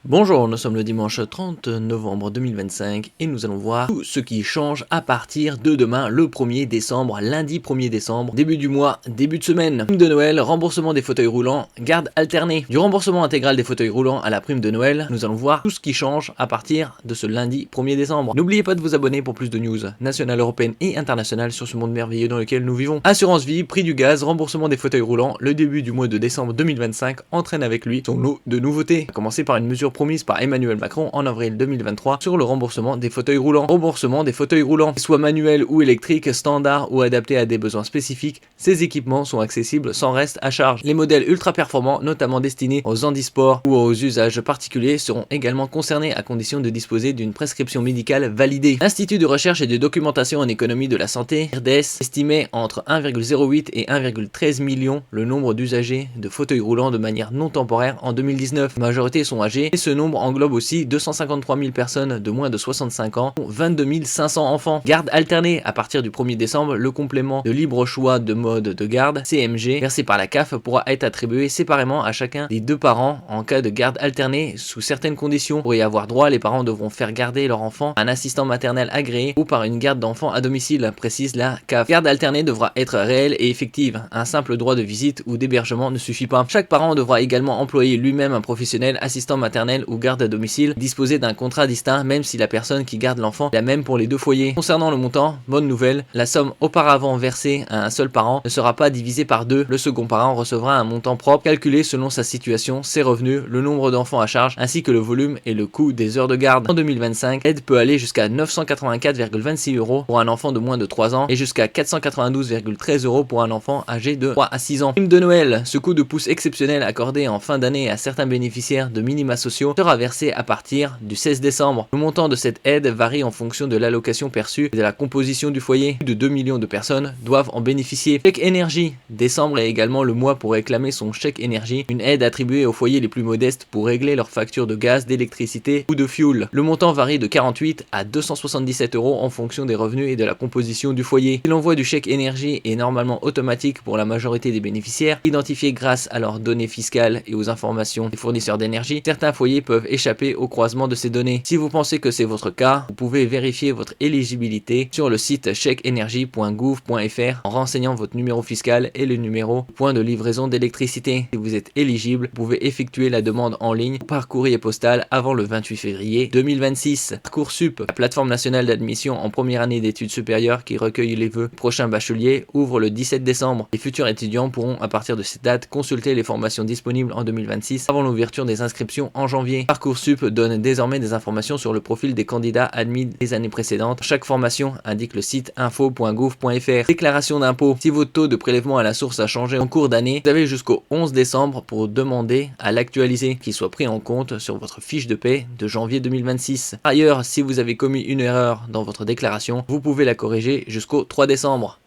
Bonjour, nous sommes le dimanche 30 novembre 2025 et nous allons voir tout ce qui change à partir de demain, le 1er décembre, lundi 1er décembre, début du mois, début de semaine. Prime de Noël, remboursement des fauteuils roulants, garde alternée. Du remboursement intégral des fauteuils roulants à la prime de Noël, nous allons voir tout ce qui change à partir de ce lundi 1er décembre. N'oubliez pas de vous abonner pour plus de news nationales, européennes et internationales sur ce monde merveilleux dans lequel nous vivons. Assurance vie, prix du gaz, remboursement des fauteuils roulants, le début du mois de décembre 2025 entraîne avec lui son lot de nouveautés. À commencer par une mesure promise par Emmanuel Macron en avril 2023 sur le remboursement des fauteuils roulants. Remboursement des fauteuils roulants, soit manuels ou électriques, standards ou adaptés à des besoins spécifiques, ces équipements sont accessibles sans reste à charge. Les modèles ultra performants, notamment destinés aux handisports ou aux usages particuliers, seront également concernés à condition de disposer d'une prescription médicale validée. L'Institut de recherche et de documentation en économie de la santé, IRDES, estimait entre 1,08 et 1,13 million le nombre d'usagers de fauteuils roulants de manière non temporaire en 2019. La majorité sont âgés et ce nombre englobe aussi 253 000 personnes de moins de 65 ans, dont 22 500 enfants. Garde alternée, à partir du 1er décembre, le complément de libre choix de mode de garde, CMG, versé par la CAF pourra être attribué séparément à chacun des deux parents en cas de garde alternée sous certaines conditions. Pour y avoir droit, les parents devront faire garder leur enfant à un assistant maternel agréé ou par une garde d'enfants à domicile, précise la CAF. Garde alternée devra être réelle et effective. Un simple droit de visite ou d'hébergement ne suffit pas. Chaque parent devra également employer lui-même un professionnel, assistant maternel ou garde à domicile, disposer d'un contrat distinct même si la personne qui garde l'enfant est la même pour les deux foyers. Concernant le montant, bonne nouvelle, la somme auparavant versée à un seul parent ne sera pas divisée par deux. Le second parent recevra un montant propre calculé selon sa situation, ses revenus, le nombre d'enfants à charge ainsi que le volume et le coût des heures de garde. En 2025, l'aide peut aller jusqu'à 984,26 € pour un enfant de moins de 3 ans et jusqu'à 492,13 € pour un enfant âgé de 3 à 6 ans. Prime de Noël, ce coup de pouce exceptionnel accordé en fin d'année à certains bénéficiaires de minima sociaux sera versé à partir du 16 décembre. Le montant de cette aide varie en fonction de l'allocation perçue et de la composition du foyer. Plus de 2 millions de personnes doivent en bénéficier. Chèque énergie. Décembre est également le mois pour réclamer son chèque énergie, une aide attribuée aux foyers les plus modestes pour régler leurs factures de gaz, d'électricité ou de fuel. Le montant varie de 48 à 277 € en fonction des revenus et de la composition du foyer. L'envoi du chèque énergie est normalement automatique pour la majorité des bénéficiaires, identifiés grâce à leurs données fiscales et aux informations des fournisseurs d'énergie. Certains foyers peuvent échapper au croisement de ces données. Si vous pensez que c'est votre cas, vous pouvez vérifier votre éligibilité sur le site chèqueenergie.gouv.fr en renseignant votre numéro fiscal et le numéro point de livraison d'électricité. Si vous êtes éligible, vous pouvez effectuer la demande en ligne ou par courrier postal avant le 28 février 2026. Parcoursup, la plateforme nationale d'admission en première année d'études supérieures qui recueille les vœux prochains bacheliers, ouvre le 17 décembre. Les futurs étudiants pourront à partir de cette date consulter les formations disponibles en 2026 avant l'ouverture des inscriptions en janvier. Parcoursup donne désormais des informations sur le profil des candidats admis des années précédentes. Chaque formation indique le site info.gouv.fr. Déclaration d'impôt. Si votre taux de prélèvement à la source a changé en cours d'année, vous avez jusqu'au 11 décembre pour demander à l'actualiser, qu'il soit pris en compte sur votre fiche de paie de janvier 2026. Par ailleurs, si vous avez commis une erreur dans votre déclaration, vous pouvez la corriger jusqu'au 3 décembre.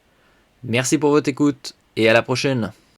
Merci pour votre écoute et à la prochaine.